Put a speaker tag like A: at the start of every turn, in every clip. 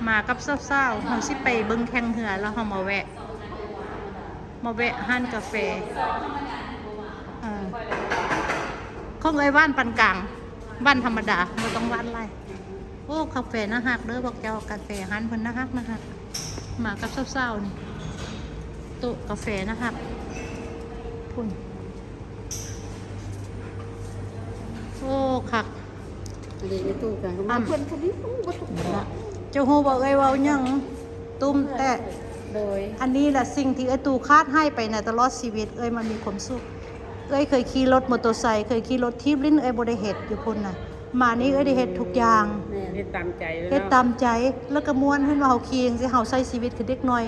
A: มากับเศร้าๆเขาสิไปเบิ่งแข่งเหือแล้วเขามาแวะห้านกาแฟเขาเลยว่านปันกลางว่านธรรมดาไม่ต้องว่านไรโอ้กาแฟนะฮักเด้อบอกเจ้ากาแฟฮันเพิ่นนะฮักมากับเศร้าๆนี่โต๊ะกาแฟนะฮักพุ่นโอ้คัก
B: เดี๋ยวตู้กันมาเพิ่นคนนี้บ่ถูก
A: เจ้าฮู้บอกเอ้ยเว้าหยังตุ้มแต่
B: โดย
A: อันนี้แหละสิ่งที่ไอ้ตูคาดให้ไปในตลอดชีวิตเอ้ยมันมีความสุขเอ้ยเคยขี่รถมอเตอร์ไซค์เคยขี่รถทีบลิ้นเอ้ยบ่ได้เฮ็ดอยู่พุ่นน่ะมานี่เอ้ยได้เฮ็ดทุกอย่าง
B: เฮ็ดตามใจ
A: เฮ็ดตามใจแล้วก็ม่วนเห็นว่าเฮาขี่จังซี่เฮาใช้ชีวิตคือเด็กน้อย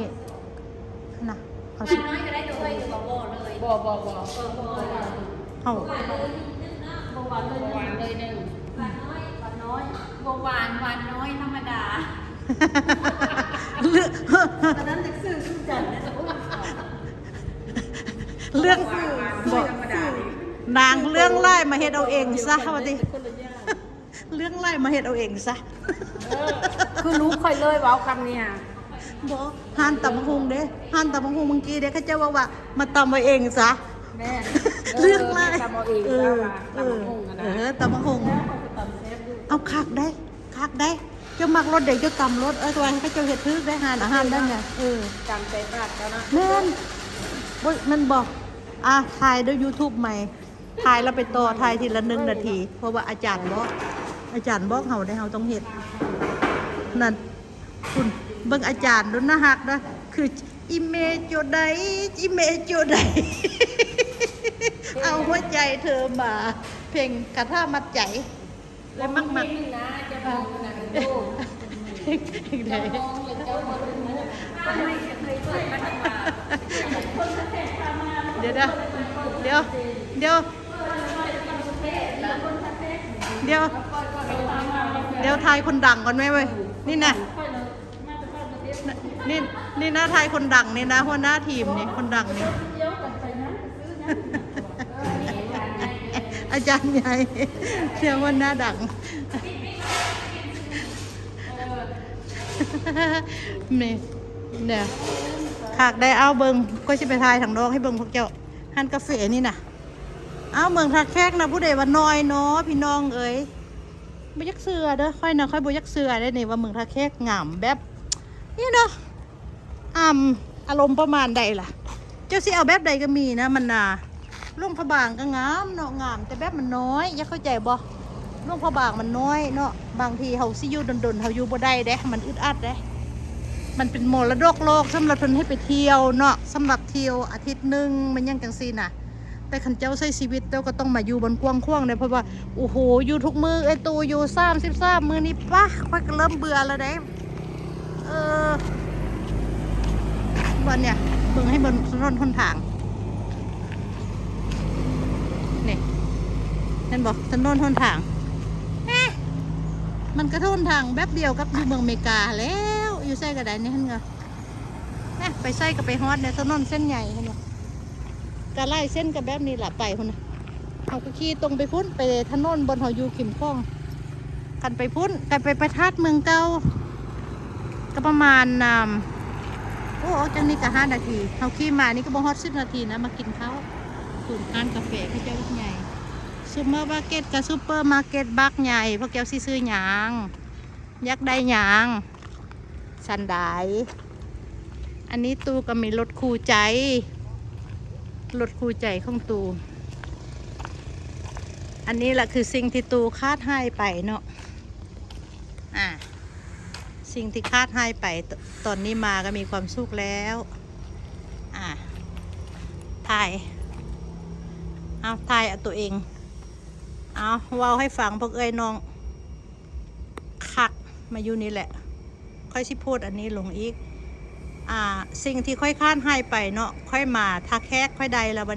A: น่ะเฮาสิ
C: น้อยก็ได้ด้วยบ่เลย
B: บ่
A: เฮา
C: บ่หวานเลยนึงหวานน้อยบ่หวานน้อยธรรมดาตอนนั้นจะซื้อกันนะ
A: เรื่องบอกนางเรื่องไล่มาเฮ็ดเอาเองซะว่าติเรื่องไล่มาเฮ็ดเอาเองซะ
B: คือรู้ค่อยเลยเว้าคำเนี่ย
A: บ่หานตำบักหุ่งเด้หานตำบักหุ่งเมื่อกี้เด้เขาเจ้าว่ามาตำเอาเองซะ
B: แม่
A: เรื่องไล่
B: ตำเอาเองแล้วว่าตำบักหุ่งนะ
A: ตำบักหุ่งเอาคักได้เจ้ามักรถเด็กเจ้าตำรถตัวให้เขาเจ้าเฮ็ดทึกได้หานอาหารได้ไง
B: จำใจปากแล้วนะ
A: แม่นบ่มันบอกถ่ายด้วย YouTube ใหม่ถ่ายแล้วไปต่อถ่ายทีละ1 นาทีเพราะว่าอาจารย์บอกเฮาได้เฮาต้องเฮ็ดนั่นคุณเบิ่งอาจารย์ดูนะฮักนะคืออิเมจโจใดเอาหัวใจเธอมาเพลงกระท่ามัดใจเลยมัก
B: นะจะมองนะลูก
A: ได้เดี๋ยวทายคนดังก่อนไหมเว้ยนี่นะนี่นะทายคนดังนี่นะหัวหน้าทีมนี่คนดังนี่อาจารย์ใหญ่เชื่อว่าหน้าดังเนี่ยขากได้เอาเบิงก็จะไปทายถังดอกให้เบิงพวกเจ้าฮันกาแฟนี่นะเอาเมืองทักแขกนะผู้ใดว่าน้อยเนาะพี่น้องเอ๋ยบ่ยักเสือเด้อค่อยบ่ยักเสือได้นี่ว่าเมืองทักแขกงามแบบนี่เนาะอารมณ์ประมาณใดล่ะเจ้าสิเอาแบบใดก็มีนะมันน่ะหลวงพระบางก็งามเนาะงามแต่แบบมันน้อยอย่าเข้าใจบ่หลวงพระบางมันน้อยเนาะบางทีเฮาสิอยู่ดนๆเฮาอยู่บ่ได้เด้มันอึดอัดเด้มันเป็นมรดกโลกสำหรับเพิ่นให้ไปเที่ยวเนาะสำหรับเที่ยวอาทิตย์นึงมันยังจังซี่น่ะแต่คันเจ้าใช้ชีวิตเจ้าก็ต้องมาอยู่บนกว้างๆเด้เพราะว่าโอ้โหอยู่ทุกมื้อไอ้ตูอยู่33มื้อนี้ป่ะค่อยก็เริ่มเบื่อแล้วเด้วันเนี่ยเบิ่งให้บนถนนหนทางนี่เห็นบ่ถนนหนทางมันกระทนทางแบบเดียวกับอยู่เมืองอเมริกาแล้วอยู่ไส้กระไดนี่เห็นไงไปไส้กับไปฮอดในถนนเส้นใหญ่เห็นไหมกะไล่เส้นกับแบบนี้แหละไปพุ่นเอาก็ขี่ตรงไปพุ่นไปถนนบนเขาอยู่ขิมคล้องกันไปพุ่นกันไปประทัดเมืองเก่าก็ประมาณโอ้จังนี้ก็5 นาทีเขาขี่มานี่ก็บ่ฮอด10 นาทีนะมากินข้าวสูตรร้านกาแฟเขาเจ้าใหญ่ซูเปอร์มาร์เก็ตกับซูเปอร์มาร์เก็ตบักใหญ่พวกแก้วซื้อหยางยักษ์ได้หยางสันไดอันนี้ตูก็มีรถคู่ใจของตูอันนี้แหละคือสิ่งที่ตูคาดให้ไปเนาะสิ่งที่คาดให้ไปตอนนี้มาก็มีความสุขแล้วถ่ายเอาตัวเองเอาเว้าให้ฟังพวกเอ้ยน้องคักมาอยู่นี่แหละค่อยสิพูดอันนี้ลงอีกสิ่งที่ค่อยคาดให้ไปเนาะค่อยมาทักแคกค่อยใดแล้ววันนี้